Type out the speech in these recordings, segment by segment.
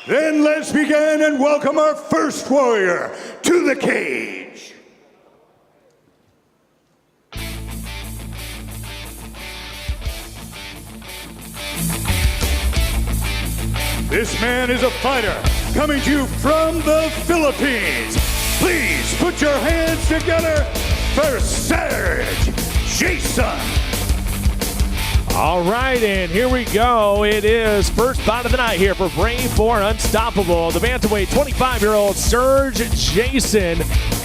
Then let's begin and welcome our first warrior to the cage. This man is a fighter coming to you from the Philippines. Please put your hands together for Serg, Jayson. All right, and here we go. It is first bout of the night here for Brave for Unstoppable. The bantamweight 25-year-old Serg Jayson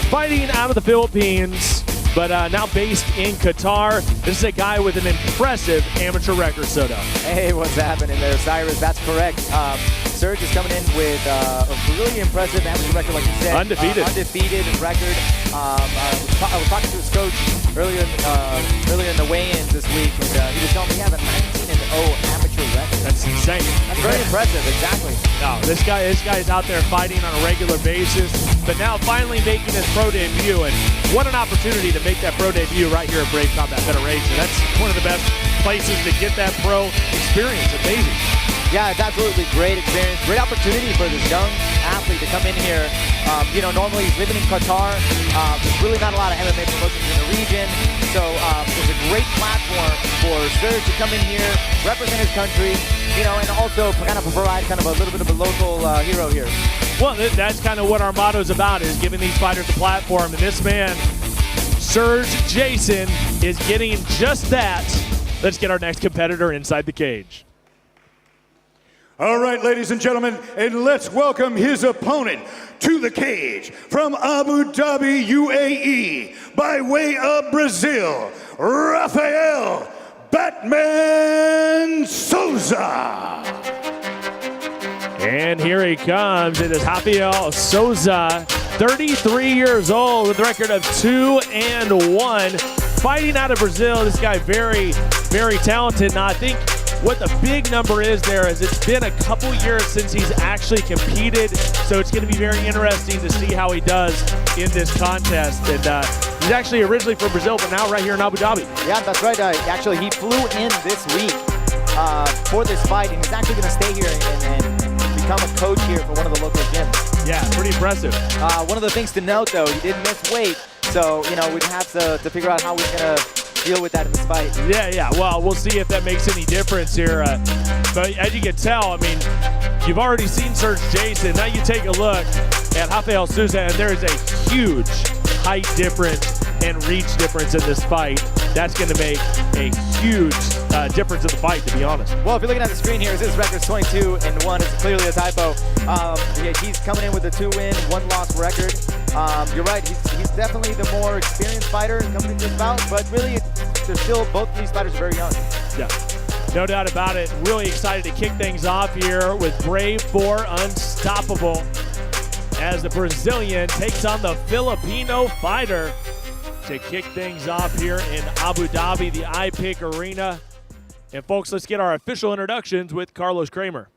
fighting out of the Philippines, but now based in Qatar. This is a guy with an impressive amateur record, Soto. Hey, what's happening there, Cyrus? That's correct. Serg is coming in with a really impressive amateur record, like you said. Undefeated. Undefeated record. I was talking to his coach earlier in the weigh-ins this week, and he was telling me he has a 19-0 amateur record. That's insane. That's very impressive, exactly. No, this guy is out there fighting on a regular basis, but now finally making his pro debut, and what an opportunity to make that pro debut right here at Brave Combat Federation. That's one of the best places to get that pro experience. Amazing. Yeah, it's absolutely great experience, great opportunity for this young athlete to come in here. Normally he's living in Qatar. There's really not a lot of MMA promotions in the region, so it's a great platform for Serg to come in here, represent his country, and also kind of provide kind of a little bit of a local hero here. Well, that's kind of what our motto is about, is giving these fighters a platform, and this man, Serg Jayson, is getting just that. Let's get our next competitor inside the cage. All right, ladies and gentlemen, and let's welcome his opponent to the cage from Abu Dhabi, UAE, by way of Brazil, Rafael Batman Souza. And here he comes. It is Rafael Souza, 33 years old with a record of 2-1, fighting out of Brazil. This guy very, very talented, and I think what the big number is there is it's been a couple years since he's actually competed, so it's going to be very interesting to see how he does in this contest. And he's actually originally from Brazil, but now right here in Abu Dhabi. Yeah, that's right. Actually, he flew in this week for this fight, and he's actually going to stay here and become a coach here for one of the local gyms. Yeah, pretty impressive. One of the things to note, though, he did miss weight, so we'd have to figure out how we're going to deal with that in this fight. Yeah. Well, we'll see if that makes any difference here. But as you can tell, I mean, you've already seen Serg Jayson. Now you take a look at Rafael Souza, and there is a huge height difference and reach difference in this fight. That's going to make a huge difference in the fight, to be honest. Well, if you're looking at the screen here, his record's 22-1. It's clearly a typo. He's coming in with a 2-win, 1-loss record. You're right. He's definitely the more experienced fighter coming into this bout, but really, they're still, both of these fighters are very young. Yeah, no doubt about it. Really excited to kick things off here with Brave for Unstoppable as the Brazilian takes on the Filipino fighter to kick things off here in Abu Dhabi, the iPick Arena. And folks, let's get our official introductions with Carlos Kramer.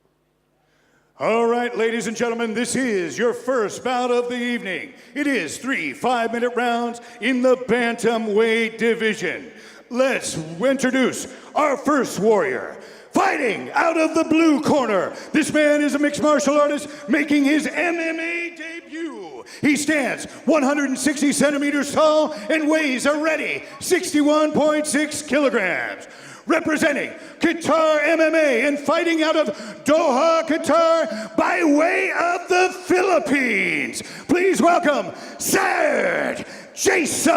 All right, ladies and gentlemen, this is your first bout of the evening. It is 3 5-minute rounds in the bantamweight division. Let's introduce our first warrior. Fighting out of the blue corner, this man is a mixed martial artist making his MMA debut. He stands 160 centimeters tall and weighs a ready 61.6 kilograms. Representing Qatar MMA and fighting out of Doha, Qatar, by way of the Philippines. Please welcome Serg Jayson.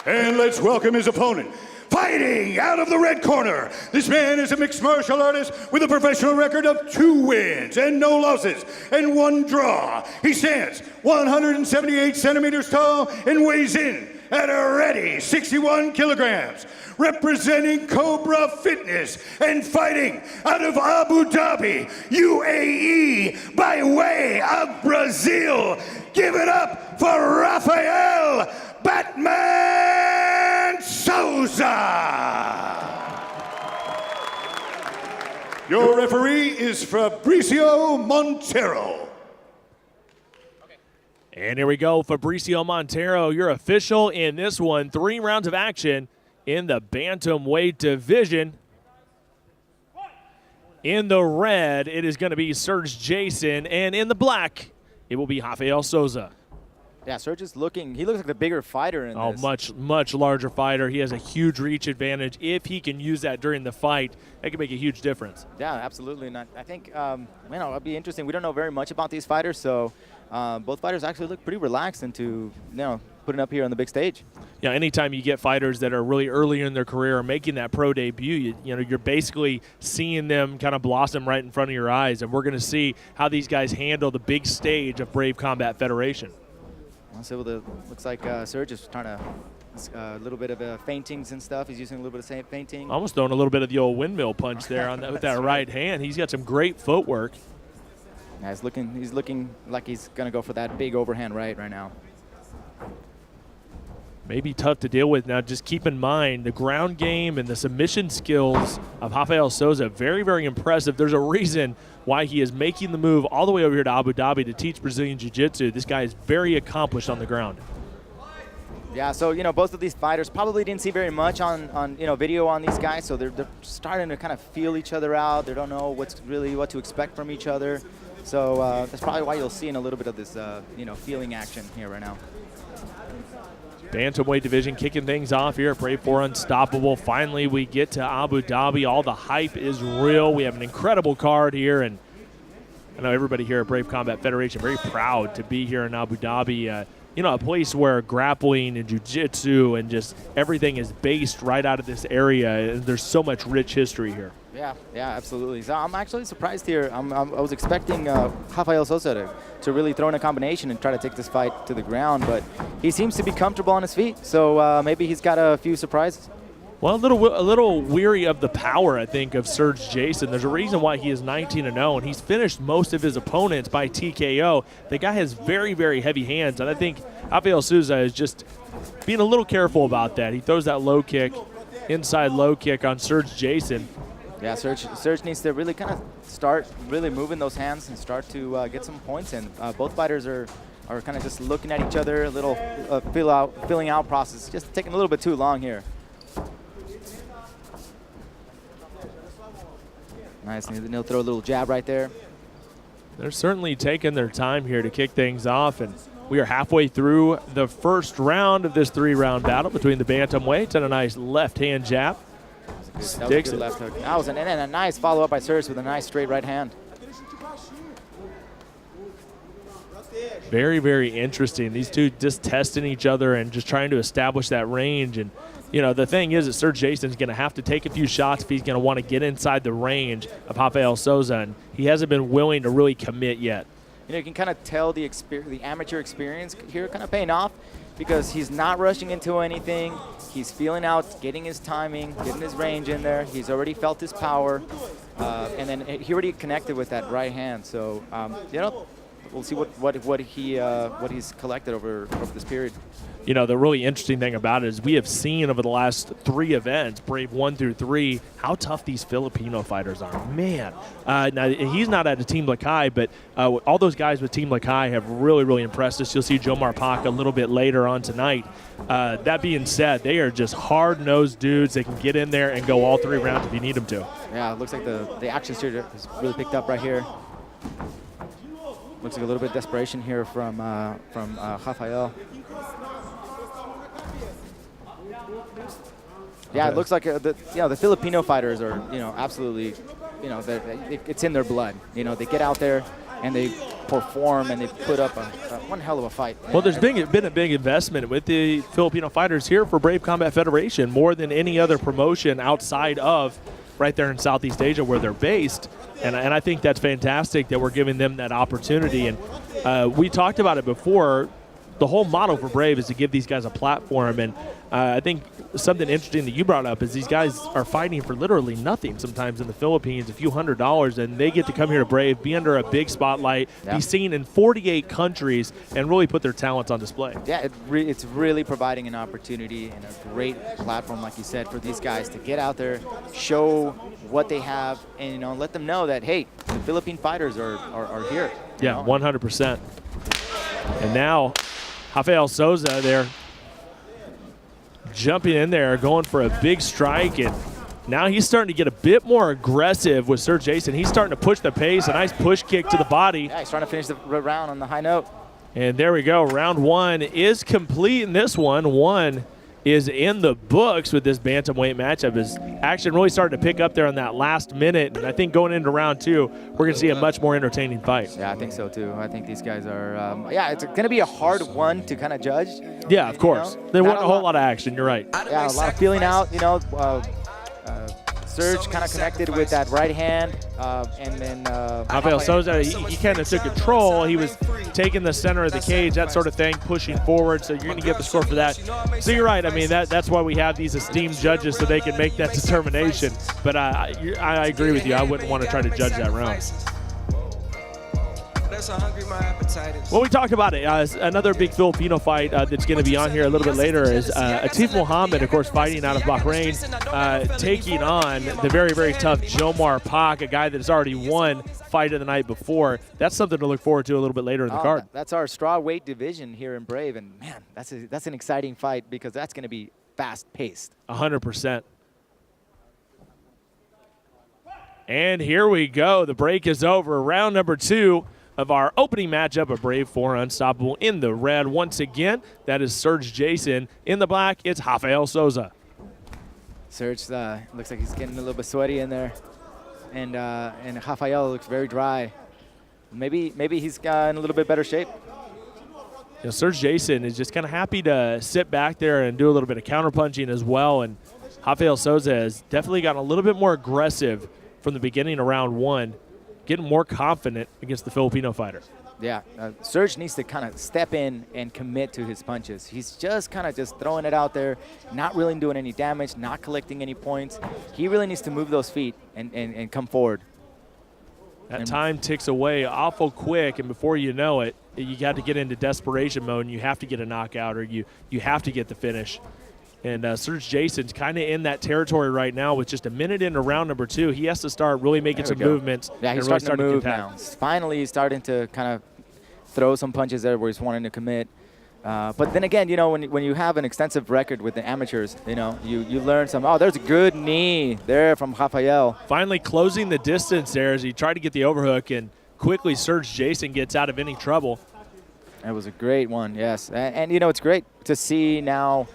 And let's welcome his opponent. Fighting out of the red corner, this man is a mixed martial artist with a professional record of 2 wins and no losses and 1 draw. He stands 178 centimeters tall and weighs in at a ready 61 kilograms. Representing Cobra Fitness and fighting out of Abu Dhabi, UAE, by way of Brazil. Give it up for Rafael Batman Souza. Your referee is Fabricio Montero. And here we go, Fabricio Montero, your official in this one. 3 rounds of action in the bantamweight division. In the red, it is going to be Serg Jayson, and in the black, it will be Rafael Souza. Yeah, Serg is looking, he looks like the bigger fighter in this. Much larger fighter. He has a huge reach advantage. If he can use that during the fight, that can make a huge difference. Yeah, absolutely. And I think, it'll be interesting. We don't know very much about these fighters, so both fighters actually look pretty relaxed into, putting up here on the big stage. Yeah, anytime you get fighters that are really early in their career or making that pro debut, you're basically seeing them kind of blossom right in front of your eyes, and we're going to see how these guys handle the big stage of Brave Combat Federation. So looks like Serg is trying to a little bit of feintings and stuff. He's using a little bit of feinting. Almost throwing a little bit of the old windmill punch there on that, with that right hand. He's got some great footwork. Yeah, he's looking like he's going to go for that big overhand right now. Maybe tough to deal with. Now, just keep in mind the ground game and the submission skills of Rafael Souza, very, very impressive. There's a reason why he is making the move all the way over here to Abu Dhabi to teach Brazilian Jiu-Jitsu. This guy is very accomplished on the ground. Yeah, so, both of these fighters probably didn't see very much on video on these guys, so they're starting to kind of feel each other out. They don't know what to expect from each other. So that's probably why you'll see in a little bit of this, feeling action here right now. Bantamweight division kicking things off here at Brave 4 Unstoppable. Finally, we get to Abu Dhabi. All the hype is real. We have an incredible card here, and I know everybody here at Brave Combat Federation very proud to be here in Abu Dhabi. A place where grappling and jiu-jitsu and just everything is based right out of this area. There's so much rich history here. Yeah, absolutely. So I'm actually surprised here. I was expecting Rafael Souza to really throw in a combination and try to take this fight to the ground, but he seems to be comfortable on his feet. So maybe he's got a few surprises. Well, a little weary of the power, I think, of Serg Jayson. There's a reason why he is 19-0, and he's finished most of his opponents by TKO. The guy has very, very heavy hands, and I think Rafael Souza is just being a little careful about that. He throws that low kick, inside low kick on Serg Jayson. Yeah, Serg needs to really kind of start really moving those hands and start to get some points in. Both fighters are kind of just looking at each other, a little filling out process, just taking a little bit too long here. Nice, and he'll throw a little jab right there. They're certainly taking their time here to kick things off, and we are halfway through the first round of this 3-round battle between the bantamweights, and a nice left-hand jab. That was a good left hook. That was and a nice follow-up by Serg with a nice straight right hand. Very, very interesting. These two just testing each other and just trying to establish that range. And, the thing is that Serg Jayson's going to have to take a few shots if he's going to want to get inside the range of Rafael Souza, and he hasn't been willing to really commit yet. You can kind of tell the amateur experience here kind of paying off because he's not rushing into anything. He's feeling out, getting his timing, getting his range in there. He's already felt his power, and then he already connected with that right hand. So, we'll see what he's collected over this period. The really interesting thing about it is we have seen over the last 3 events, Brave 1 through 3, how tough these Filipino fighters are. Man, now he's not at a Team Lakay, but all those guys with Team Lakay have really, really impressed us. You'll see Jomar Pak a little bit later on tonight. That being said, they are just hard-nosed dudes. They can get in there and go all 3 rounds if you need them to. Yeah, it looks like the action steer has really picked up right here. Looks like a little bit of desperation here from Rafael. Yeah, it looks like the Filipino fighters are absolutely it's in their blood. They get out there and they perform and they put up one hell of a fight. Well, there's been a big investment with the Filipino fighters here for Brave Combat Federation, more than any other promotion outside of right there in Southeast Asia where they're based. And I think that's fantastic that we're giving them that opportunity. And we talked about it before. The whole model for Brave is to give these guys a platform. And I think something interesting that you brought up is these guys are fighting for literally nothing sometimes in the Philippines, a few $100s, and they get to come here to Brave, be under a big spotlight, be seen in 48 countries, and really put their talents on display. Yeah, it's really providing an opportunity and a great platform, like you said, for these guys to get out there, show what they have, and let them know that, hey, the Philippine fighters are here. Yeah, 100%. And now Rafael Souza there jumping in there, going for a big strike, and Now he's starting to get a bit more aggressive with Serg Jayson. He's starting to push the pace. A nice push kick to the body. Yeah, he's trying to finish the round on the high note. And there we go. Round one is complete in this one. One is in the books with this bantamweight matchup. As action really started to pick up there on that last minute. And I think going into round two, we're going to see a much more entertaining fight. Yeah, I think so too. I think these guys are, yeah, it's going to be a hard one to kind of judge. Yeah, of course. There wasn't a whole lot of action. You're right. Yeah, a lot of feeling out, you know. Serg kind of connected with that right hand, and then Rafael Souza, he kind of took control. He was taking the center of the cage, that sort of thing, pushing forward. So you're going to get the score for that. So you're right. I mean, that's why we have these esteemed judges, so they can make that determination. But I agree with you. I wouldn't want to try to judge that round. Well, we talked about it. Another big Filipino fight that's going to be on here a little bit later is Atif Muhammad, of course, fighting out of Bahrain, taking on the very, very tough Jomar Pak, a guy that has already won fight of the night before. That's something to look forward to a little bit later in the card. That's our straw weight division here in Brave, and man, that's an exciting fight because that's going to be fast-paced. 100%. And here we go. The break is over. Round number two of our opening matchup of Brave 4 Unstoppable in the red. Once again, that is Serg Jayson. In the black, it's Rafael Souza. Serg looks like he's getting a little bit sweaty in there, and Rafael looks very dry. Maybe he's in a little bit better shape. You know, Serg Jayson is just kind of happy to sit back there and do a little bit of counterpunching as well, and Rafael Souza has definitely gotten a little bit more aggressive from the beginning of round one, getting more confident against the Filipino fighter. Yeah, Serg needs to kind of step in and commit to his punches. He's just kind of just throwing it out there, not really doing any damage, not collecting any points. He really needs to move those feet and come forward. That time ticks away awful quick, and before you know it, you got to get into desperation mode, and you have to get a knockout or you have to get the finish. And Serg Jayson's kind of in that territory right now with just a minute into round number two. He has to start really making some movements. Yeah, he's really starting to move now. Finally, he's starting to kind of throw some punches there where he's wanting to commit. But then again, you know, when you have an extensive record with the amateurs, you know, you learn some, oh, there's a good knee there from Rafael. Finally closing the distance there as he tried to get the overhook, and quickly Serg Jayson gets out of any trouble. That was a great one, yes. And you know, it's great to see now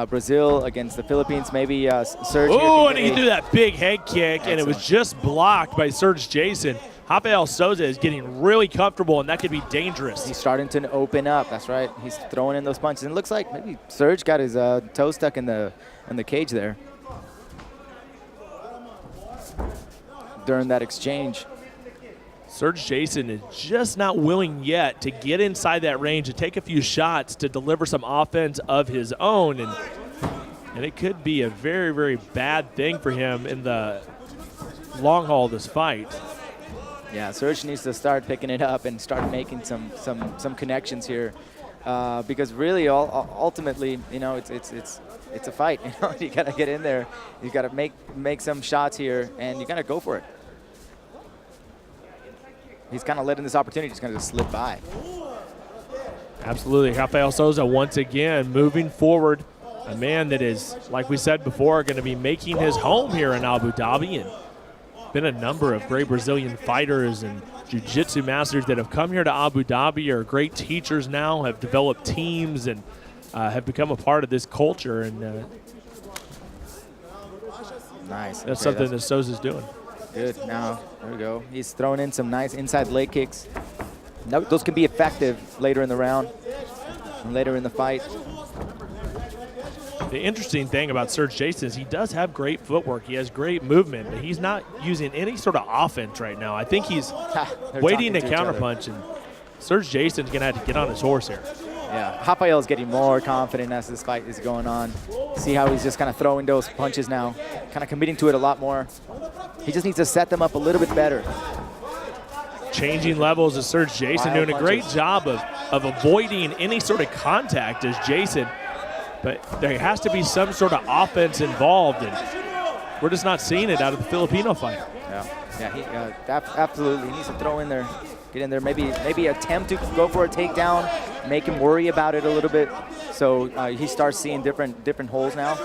Brazil against the Philippines. Maybe Serg. Oh, and he threw that big head kick, and it was just blocked by Serg Jayson. Rafael Souza is getting really comfortable, and that could be dangerous. He's starting to open up. That's right. He's throwing in those punches, and it looks like maybe Serg got his toe stuck in the cage there during that exchange. Serg Jayson is just not willing yet to get inside that range and take a few shots to deliver some offense of his own. And it could be a very, very bad thing for him in the long haul of this fight. Yeah, Serg needs to start picking it up and start making some connections here, because really, ultimately, you know, it's a fight. You know, you got to get in there, you got to make some shots here, and you got to go for it. He's kind of letting this opportunity just kind of slip by. Absolutely. Rafael Souza once again moving forward. A man that is, like we said before, going to be making his home here in Abu Dhabi. And been a number of great Brazilian fighters and jiu-jitsu masters that have come here to Abu Dhabi, are great teachers now, have developed teams, and have become a part of this culture. And nice. That's something that Souza's doing. Good. Now, there we go. He's throwing in some nice inside leg kicks. Those can be effective later in the round and later in the fight. The interesting thing about Serg Jayson is he does have great footwork. He has great movement, but he's not using any sort of offense right now. I think he's waiting to counterpunch, and Serg Jayson's going to have to get on his horse here. Yeah, Rafael is getting more confident as this fight is going on. See how he's just kind of throwing those punches now, kind of committing to it a lot more. He just needs to set them up a little bit better. Changing levels of Serg Jayson, doing a great job of avoiding any sort of contact as Jayson. But there has to be some sort of offense involved, and we're just not seeing it out of the Filipino fighter. Yeah, he absolutely. He needs to throw in there, get in there, maybe attempt to go for a takedown, make him worry about it a little bit, so he starts seeing different holes now.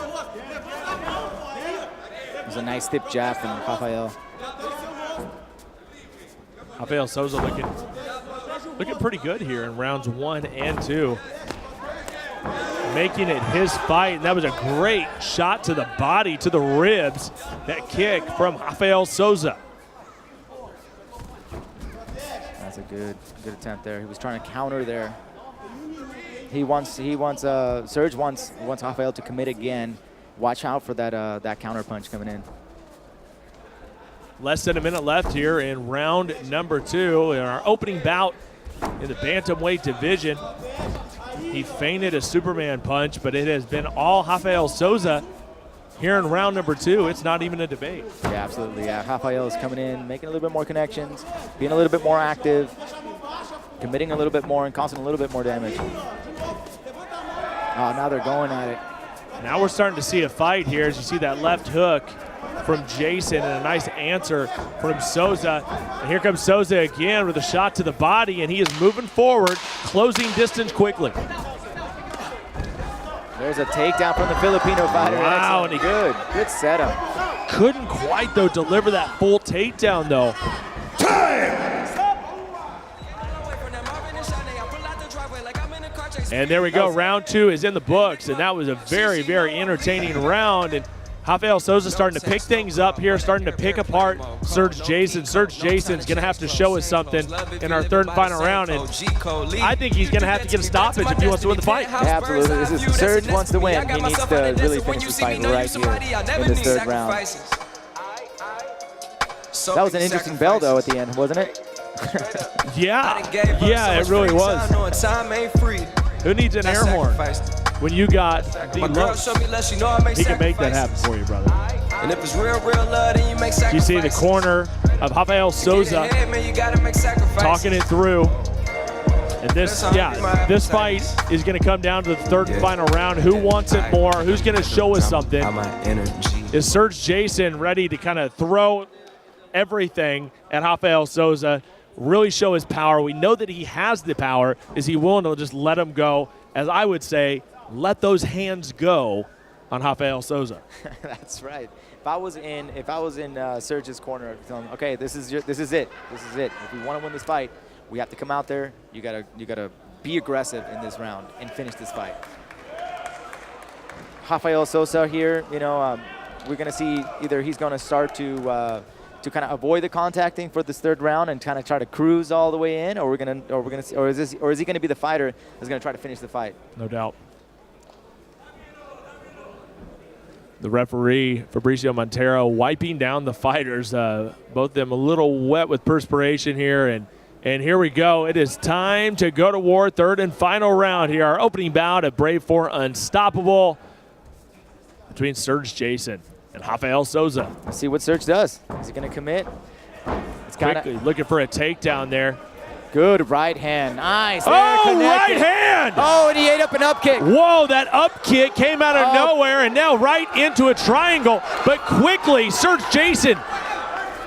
was a nice stiff jab from Rafael. Rafael Souza looking pretty good here in rounds 1 and 2. Making it his fight, and that was a great shot to the body, to the ribs. That kick from Rafael Souza. That's a good attempt there. He was trying to counter there. Serg wants Rafael to commit again. Watch out for that counter punch coming in. Less than a minute left here in round number 2 in our opening bout in the bantamweight division. He feinted a Superman punch, but it has been all Rafael Souza here in round number 2. It's not even a debate. Yeah, absolutely. Yeah, Rafael is coming in, making a little bit more connections, being a little bit more active, committing a little bit more and causing a little bit more damage. Oh, now they're going at it. Now we're starting to see a fight here as you see that left hook from Jayson and a nice answer from Souza. And here comes Souza again with a shot to the body, and he is moving forward, closing distance quickly. There's a takedown from the Filipino fighter. Wow, and good setup. Couldn't quite, though, deliver that full takedown, though. And there we go. Round 2 is in the books, and that was a very, very entertaining round. And Rafael Souza starting to pick things up here, starting to pick apart Serg Jayson. Serg Jason's going to have to show us something in our third and final round, and I think he's going to have to get a stoppage if he wants to win the fight. Yeah, absolutely. Serg wants to win. He needs to really finish this fight right here in this third round. That was an interesting bell, though, at the end, wasn't it? Yeah, it really was. Who needs an air horn when you got the low? He can make that happen for you, brother. And if it's real love, then you make sacrifices. You see the corner of Rafael Souza talking it through. And this fight is going to come down to the third and final round. Who wants it more? Who's going to show us something? Is Serg Jayson ready to kind of throw everything at Rafael Souza, really show his power? We know that he has the power. Is he willing to just let him go? As I would say, let those hands go on Rafael Souza. That's right. If I was in Serg's corner, I'd tell him, okay, this is it. This is it. If we want to win this fight, we have to come out there. You gotta be aggressive in this round and finish this fight. Rafael Souza here, we're gonna see either he's gonna start to kind of avoid the contacting for this third round and kind of try to cruise all the way in, or is he gonna be the fighter that's gonna try to finish the fight? No doubt. The referee, Fabricio Montero, wiping down the fighters, both of them a little wet with perspiration here, and here we go. It is time to go to war, third and final round here. Our opening bout of Brave 4 Unstoppable between Serg Jayson and Rafael Souza. Let's see what Serg does. Is he going to commit? Quickly looking for a takedown there. Good right hand. Nice. Right hand! Oh, and he ate up an up kick. Whoa, that up kick came out of nowhere and now right into a triangle. But quickly, Serg Jayson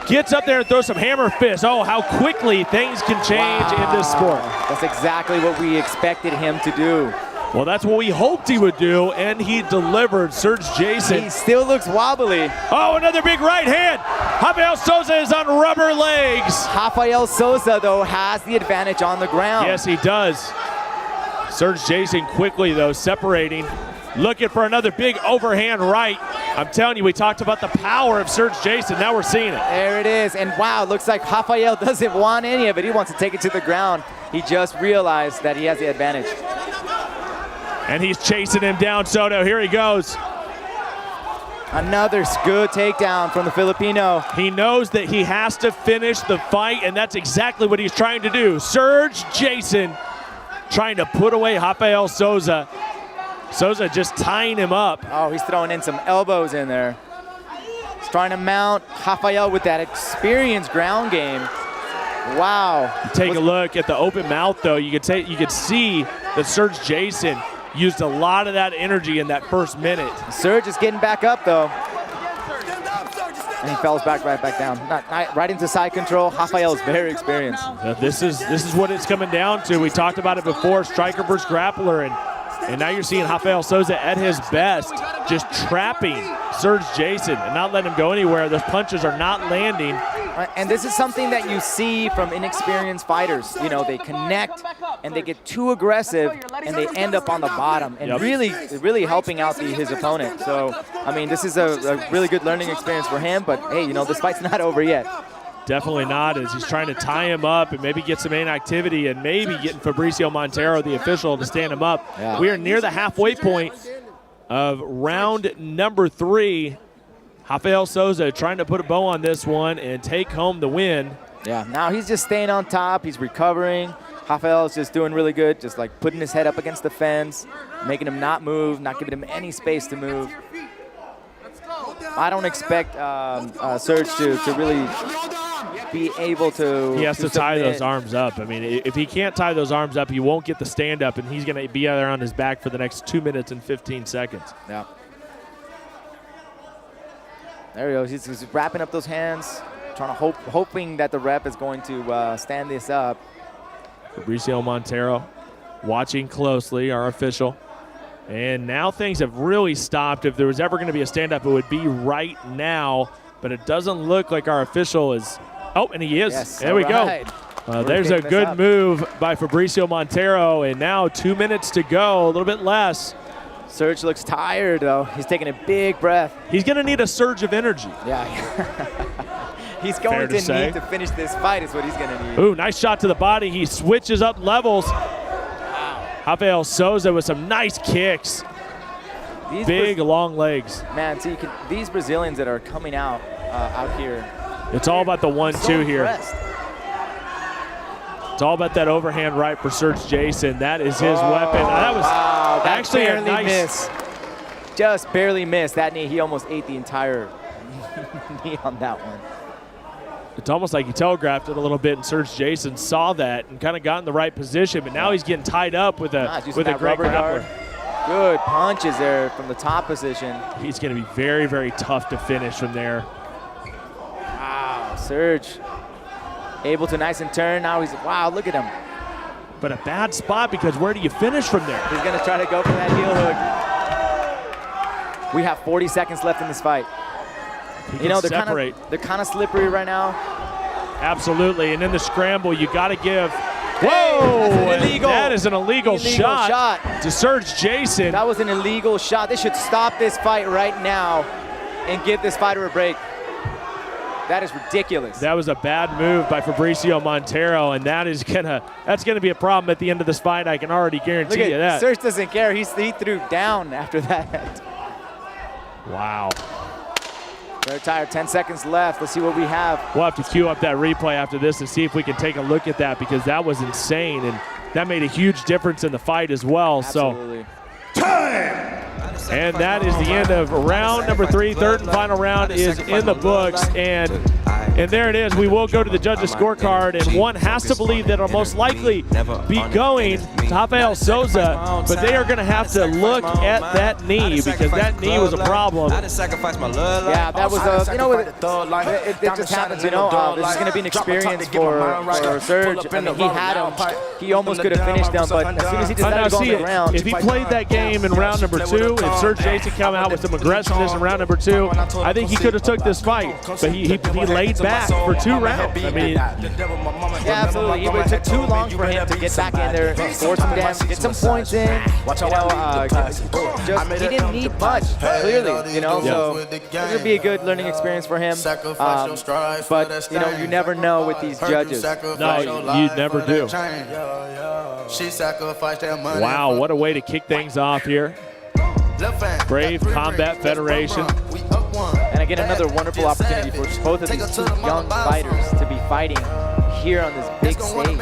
gets up there and throws some hammer fists. Oh, how quickly things can change in this sport. That's exactly what we expected him to do. Well, that's what we hoped he would do, and he delivered. Serg Jayson. He still looks wobbly. Oh, another big right hand. Rafael Souza is on rubber legs. Rafael Souza, though, has the advantage on the ground. Yes, he does. Serg Jayson quickly, though, separating. Looking for another big overhand right. I'm telling you, we talked about the power of Serg Jayson. Now we're seeing it. There it is. And wow, looks like Rafael doesn't want any of it. He wants to take it to the ground. He just realized that he has the advantage. And he's chasing him down, Soto. Here he goes. Another good takedown from the Filipino. He knows that he has to finish the fight, and that's exactly what he's trying to do. Serg Jayson trying to put away Rafael Souza. Souza just tying him up. Oh, he's throwing in some elbows in there. He's trying to mount Rafael with that experienced ground game. Wow. Take a look at the open mouth, though. You could see that Serg Jayson used a lot of that energy in that first minute. Serg is getting back up, though. And he falls right back down. Right into side control. Rafael is very experienced. This is what it's coming down to. We talked about it before, striker versus grappler, and now you're seeing Rafael Souza at his best, just trapping Serg Jayson and not letting him go anywhere. Those punches are not landing. And this is something that you see from inexperienced fighters. You know, they connect and they get too aggressive and they end up on the bottom and really helping out his opponent. So, I mean, this is a really good learning experience for him, but hey, you know, this fight's not over yet. Definitely not, as he's trying to tie him up and maybe get some inactivity and maybe getting Fabricio Montero, the official, to stand him up. Yeah. We are near the halfway point of round number 3. Rafael Souza trying to put a bow on this one and take home the win. Yeah, now he's just staying on top. He's recovering. Rafael is just doing really good, just like putting his head up against the fence, making him not move, not giving him any space to move. I don't expect Serg to really be able to. He has to tie those arms up. I mean, if he can't tie those arms up, he won't get the stand up, and he's going to be there on his back for the next 2 minutes and 15 seconds. Yeah. There he goes. He's wrapping up those hands, trying to hoping that the ref is going to stand this up. Fabricio Montero watching closely, our official. And now things have really stopped. If there was ever going to be a stand-up, it would be right now. But it doesn't look like our official is. Oh, and he is. Yes, there we right. go. There's a good move by Fabricio Montero. And now 2 minutes to go, a little bit less. Serg looks tired, though. He's taking a big breath. He's going to need a surge of energy. Yeah. He's going to need to finish this fight is what he's going to need. Ooh, nice shot to the body. He switches up levels. Rafael Souza with some nice kicks. Big, long legs. Man, see, these Brazilians that are coming out here. It's all about the 1-2 here. It's all about that overhand right for Serg Jayson. That is his weapon. That was actually a nice miss. Just barely missed that knee. He almost ate the entire knee on that one. It's almost like he telegraphed it a little bit, and Serg Jayson saw that and kind of got in the right position. But now he's getting tied up with a great grappler. Good punches there from the top position. He's going to be very, very tough to finish from there. Wow, Serg able to nice and turn. Now he's, wow, look at him. But a bad spot, because where do you finish from there? He's going to try to go for that heel hook. We have 40 seconds left in this fight. You know, they're kind of slippery right now. Absolutely, and in the scramble, you got to give. Whoa! That is an illegal shot to Serg Jayson. That was an illegal shot. They should stop this fight right now and give this fighter a break. That is ridiculous. That was a bad move by Fabricio Montero, and that's gonna be a problem at the end of this fight. I can already guarantee you that. Serg doesn't care. He threw down after that. Wow. They're tired. 10 seconds left. Let's see what we have. We'll have to queue up that replay after this and see if we can take a look at that, because that was insane, and that made a huge difference in the fight as well. Absolutely. So, time! And that is the end of round number 3. Third and final round is in the books, and there it is. We will go to the judges' scorecard, and one has to believe that it'll most likely be going to Rafael Souza, but they are going to have to look at that knee, because that knee was a problem. Yeah, that was it just happens, you know. This is going to be an experience for Serg. I mean, he had him. He almost could have finished him, but as soon as he decided to go on the ground. If he played that game in round number 2, if Serg Jayson came out with some aggressiveness in round number 2, I think he could have took this fight, but he laid back for 2 rounds. I mean, yeah, absolutely. It took too long for him to get back in there, score some damage, get some points in. You know, he didn't need much, clearly. You know, so this would be a good learning experience for him. But you know, you never know with these judges. No, you never do. Wow, what a way to kick things off here. Brave Combat Federation. And again, another wonderful opportunity for both of these 2 young fighters to be fighting here on this big stage.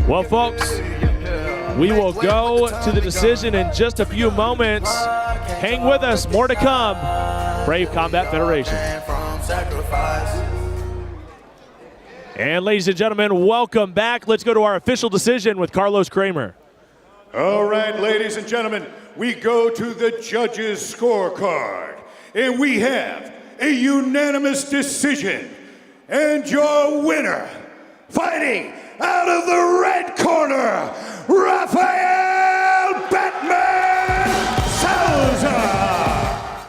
Well, folks, we will go to the decision in just a few moments. Hang with us, more to come. Brave Combat Federation. And ladies and gentlemen, welcome back. Let's go to our official decision with Carlos Kramer. All right, ladies and gentlemen, we go to the judges' scorecard, and we have a unanimous decision. And your winner, fighting out of the red corner, Rafael